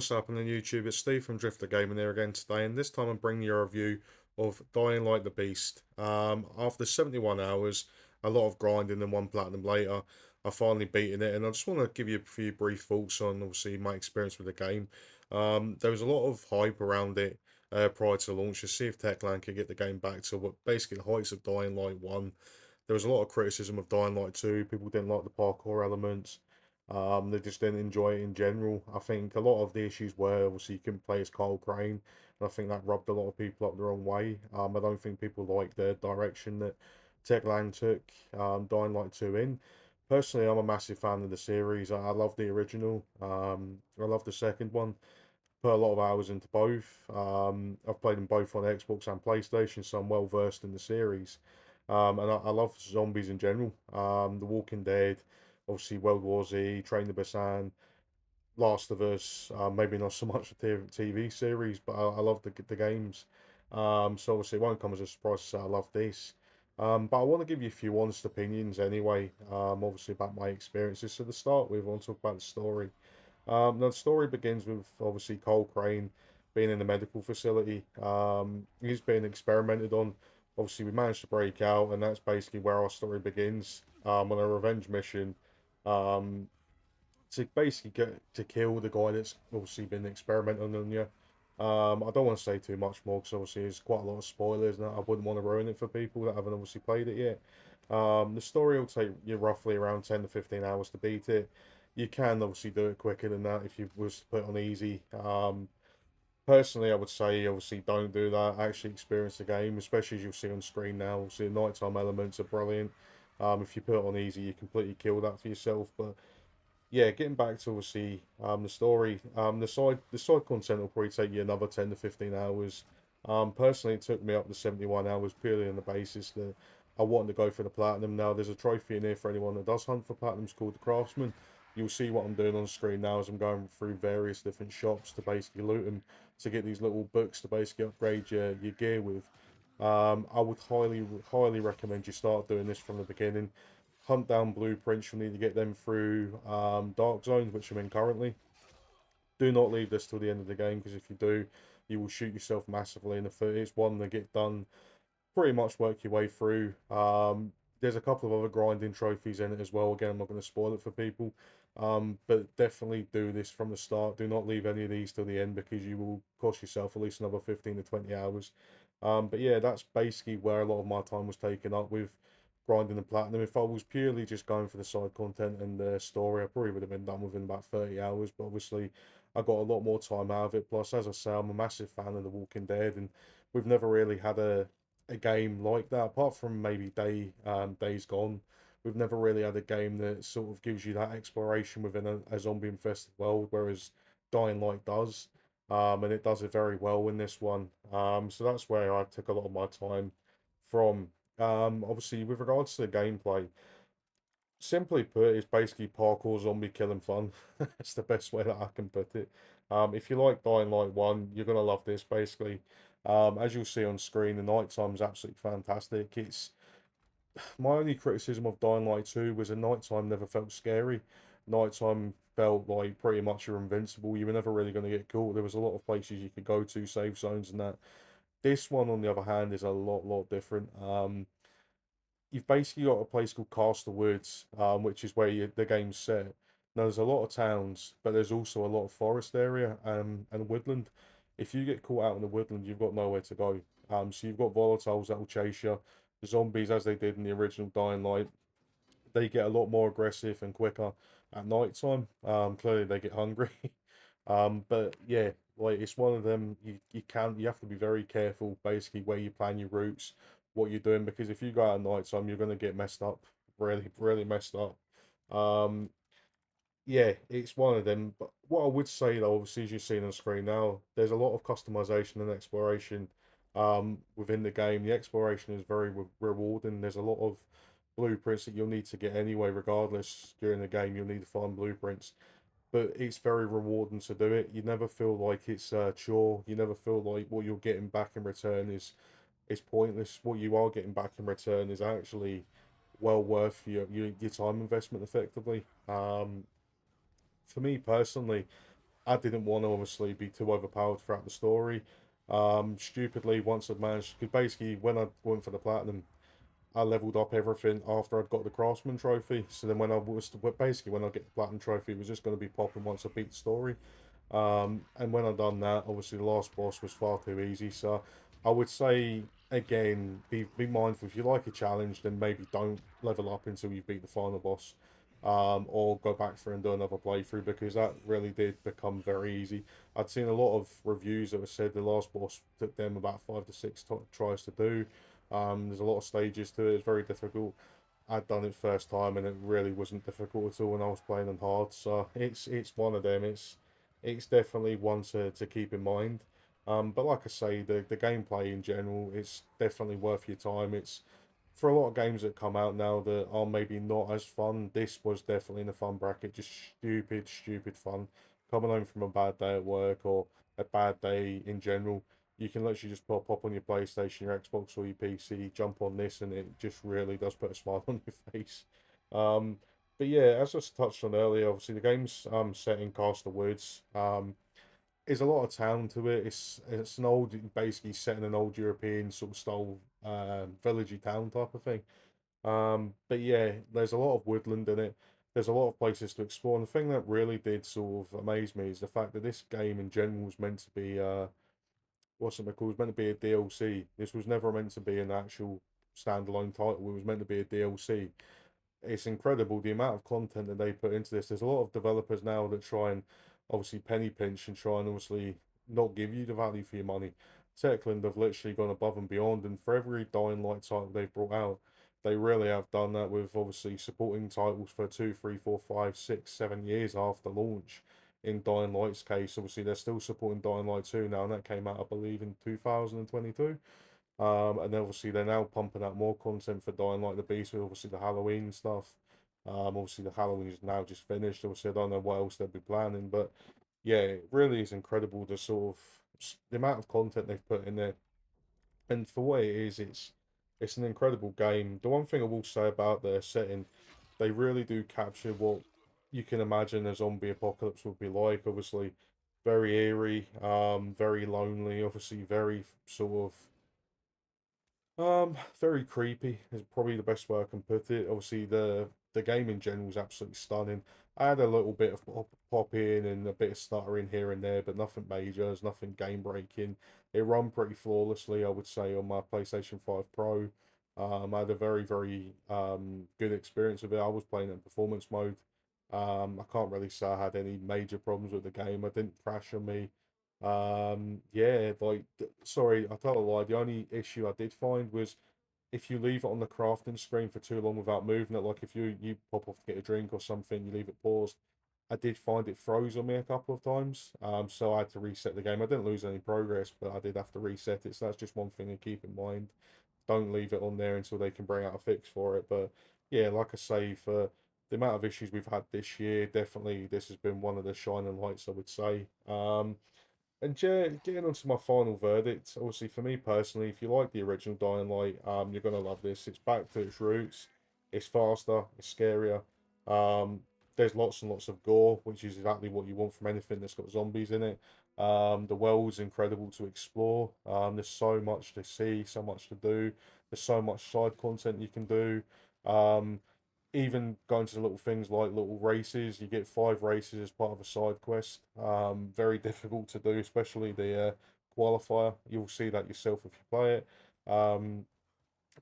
what's happening YouTube? It's Steve from Drifter Gaming here again today, and this time I'm bringing you a review of Dying Light the Beast. After 71 hours, a lot of grinding and one platinum later, I finally beaten it, and I just want to give you a few brief thoughts on obviously my experience with the game. There was a lot of hype around it prior to launch to see if Techland could get the game back to what basically the heights of Dying Light 1. There was a lot of criticism of Dying Light 2. People didn't like the parkour elements. They just didn't enjoy it in general. I think a lot of the issues were obviously you couldn't play as Cole Crane, and I think that rubbed a lot of people up the wrong way. I don't think people like the direction that Techland took Dying Light 2 in. Personally, I'm a massive fan of the series. I love the original. I love the second one. Put a lot of hours into both. I've played them both on Xbox and PlayStation, so I'm well versed in the series. And I love zombies in general. The Walking Dead, obviously World War Z, Train to Busan, Last of Us. Maybe not so much the TV series, but I love the games. So obviously it won't come as a surprise to say I love this. But I want to give you a few honest opinions anyway. Obviously about my experiences. So to start with, I want to talk about the story. Now the story begins with obviously Cole Crane being in the medical facility. He's being experimented on. Obviously, we managed to break out, and that's basically where our story begins. On a revenge mission, um, to basically get to kill the guy that's obviously been experimenting on you. I don't want to say too much more because obviously there's quite a lot of spoilers, and I wouldn't want to ruin it for people that haven't obviously played it yet. The story will take you roughly around 10 to 15 hours to beat it. You can obviously do it quicker than that if you was to put it on easy. Personally, I would say obviously don't do that. Actually experience the game, especially as you'll see on screen now. Obviously, the nighttime elements are brilliant. If you put it on easy, you completely kill that for yourself. But yeah, getting back to obviously the story, the side content will probably take you another 10 to 15 hours. Personally, it took me up to 71 hours purely on the basis that I wanted to go for the platinum. Now, there's a trophy in here for anyone that does hunt for platinums called the Craftsman. You'll see what I'm doing on screen now as I'm going through various different shops to basically loot them to get these little books to basically upgrade your gear with. I would highly recommend you start doing this from the beginning. Hunt down blueprints. You'll need to get them through Dark Zones, which I'm in currently. Do not leave this till the end of the game because if you do, you will shoot yourself massively in the foot. It's one that get done pretty much work your way through. There's a couple of other grinding trophies in it as well. Again, I'm not going to spoil it for people, but definitely do this from the start. Do not leave any of these till the end because you will cost yourself at least another 15 to 20 hours. But yeah, that's basically where a lot of my time was taken up with grinding the platinum. If I was purely just going for the side content and the story, I probably would have been done within about 30 hours. But obviously, I got a lot more time out of it. Plus, as I say, I'm a massive fan of The Walking Dead, and we've never really had a game like that, apart from maybe Days Gone. We've never really had a game that sort of gives you that exploration within a zombie infested world, whereas Dying Light does. And it does it very well in this one. So that's where I took a lot of my time from. Obviously, with regards to the gameplay, simply put, it's basically parkour zombie killing fun. That's the best way that I can put it. If you like Dying Light 1, you're gonna love this basically. As you'll see on screen, the nighttime is absolutely fantastic. It's my only criticism of Dying Light 2 was the nighttime never felt scary. Nighttime felt like pretty much you're invincible. You were never really going to get caught. There was a lot of places you could go to, safe zones and that. This one, on the other hand, is a lot different. You've basically got a place called Castle Woods, which is where the game's set. Now, there's a lot of towns, but there's also a lot of forest area and woodland. If you get caught out in the woodland, you've got nowhere to go. So you've got volatiles that will chase you. The zombies, as they did in the original Dying Light, they get a lot more aggressive and quicker at night time. Clearly, they get hungry. But yeah, like it's one of them. You have to be very careful, basically, where you plan your routes, what you're doing, because if you go out at night time, you're gonna get messed up, really messed up. Um, yeah, it's one of them. But what I would say though, obviously, as you've seen on screen now, there's a lot of customization and exploration within the game. The exploration is very rewarding. There's a lot of blueprints that you'll need to get anyway, regardless. During the game, you'll need to find blueprints, but it's very rewarding to do it. You never feel like it's a chore. You never feel like what you're getting back in return is pointless. What you are getting back in return is actually well worth your time investment effectively. For me personally, I didn't want to obviously be too overpowered throughout the story. Stupidly, once I'd managed, because basically when I went for the platinum, I leveled up everything after I'd got the Craftsman trophy. So then when I was basically when I get the platinum trophy, it was just going to be popping once I beat the story. And when I done that, obviously the last boss was far too easy. So I would say again, be mindful if you like a challenge, then maybe don't level up until you beat the final boss. Or go back through and do another playthrough because that really did become very easy. I'd seen a lot of reviews that have said the last boss took them about 5 to 6 tries to do. There's a lot of stages to it. It's very difficult. I'd done it first time and it really wasn't difficult at all when I was playing on hard. So it's one of them. It's definitely one to keep in mind. But like I say, the gameplay in general, it's definitely worth your time. It's for a lot of games that come out now that are maybe not as fun. This was definitely in the fun bracket. Just stupid fun. Coming home from a bad day at work or a bad day in general, you can literally just pop on your PlayStation, your Xbox, or your PC, jump on this, and it just really does put a smile on your face. Um, but yeah, as I touched on earlier, obviously the game's set in Castle Woods. There's a lot of town to it. It's an old, basically set in an old European sort of style, villagey town type of thing. But yeah, there's a lot of woodland in it. There's a lot of places to explore. And the thing that really did sort of amaze me is the fact that this game in general was meant to be what's it called? It was meant to be a DLC. This was never meant to be an actual standalone title. It was meant to be a DLC. It's incredible the amount of content that they put into this. There's a lot of developers now that try and obviously penny pinch and try and obviously not give you the value for your money. Techland have literally gone above and beyond, and for every Dying Light title they've brought out, they really have done that with obviously supporting titles for 2, 3, 4, 5, 6, 7 years after launch. In Dying Light's case, obviously they're still supporting Dying Light 2 now, and that came out, I believe, in 2022. And obviously they're now pumping out more content for Dying Light the Beast with obviously the Halloween stuff. Obviously the Halloween is now just finished. Obviously I don't know what else they'll be planning, but yeah, it really is incredible the sort of the amount of content they've put in there. And for what it is, it's an incredible game. The one thing I will say about their setting, they really do capture what you can imagine a zombie apocalypse would be like. Obviously, very eerie, very lonely. Obviously, very sort of very creepy is probably the best way I can put it. Obviously, the game in general is absolutely stunning. I had a little bit of pop in and a bit of stuttering here and there, but nothing major. There's nothing game breaking. It run pretty flawlessly, I would say, on my PlayStation 5 Pro. I had a very good experience with it. I was playing in performance mode. I can't really say I had any major problems with the game. I didn't crash on me. Yeah, like, sorry, I tell a lie. The only issue I did find was if you leave it on the crafting screen for too long without moving it, like if you pop off to get a drink or something, you leave it paused. I did find it froze on me a couple of times. So I had to reset the game. I didn't lose any progress, but I did have to reset it. So that's just one thing to keep in mind. Don't leave it on there until they can bring out a fix for it. But yeah, like I say, for the amount of issues we've had this year, definitely this has been one of the shining lights, I would say. And yeah, getting onto my final verdict, obviously for me personally, if you like the original Dying Light, you're gonna love this. It's back to its roots. It's faster. It's scarier. Um, there's lots and lots of gore, which is exactly what you want from anything that's got zombies in it. The world's incredible to explore. There's so much to see, so much to do. There's so much side content you can do. Um, even going to little things like little races, you get 5 races as part of a side quest. Very difficult to do, especially the qualifier. You'll see that yourself if you play it. Um,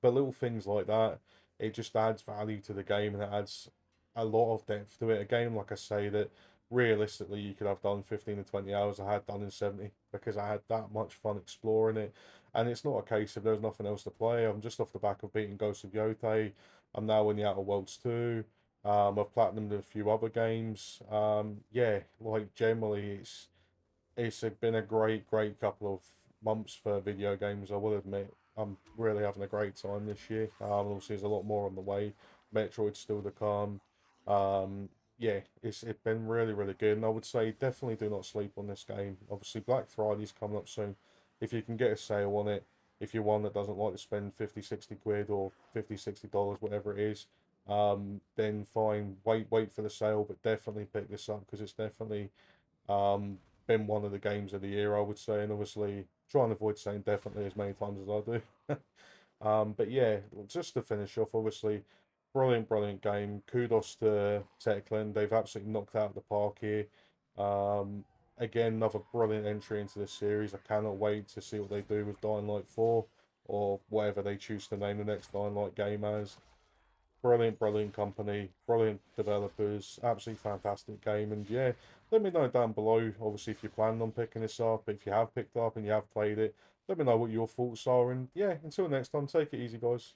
but little things like that, it just adds value to the game and it adds a lot of depth to it. A game, like I say, that realistically you could have done 15 to 20 hours. I had done in 70 because I had that much fun exploring it. And it's not a case of there's nothing else to play. I'm just off the back of beating Ghost of Yotei. I'm now in the Outer Worlds 2. I've platinumed a few other games. Yeah, like generally been a great couple of months for video games. I will admit, I'm really having a great time this year. Obviously, there's a lot more on the way. Metroid's still to come. Um, yeah, it's been really good, and I would say definitely do not sleep on this game. Obviously, Black Friday's coming up soon. If you can get a sale on it, if you're one that doesn't like to spend 50, 60 quid or 50, 60 dollars, whatever it is, then fine. Wait for the sale, but definitely pick this up because it's definitely Um, been one of the games of the year, I would say, and obviously try and avoid saying definitely as many times as I do. But yeah, just to finish off, obviously, brilliant, brilliant game. Kudos to Techland. They've absolutely knocked out the park here. Um, Again, another brilliant entry into the series. I cannot wait to see what they do with Dying Light 4 or whatever they choose to name the next Dying Light game as. Brilliant, brilliant company, brilliant developers, absolutely fantastic game. And yeah, let me know down below, obviously, if you plan on picking this up, if you have picked up and you have played it, let me know what your thoughts are. And yeah, until next time, take it easy, guys.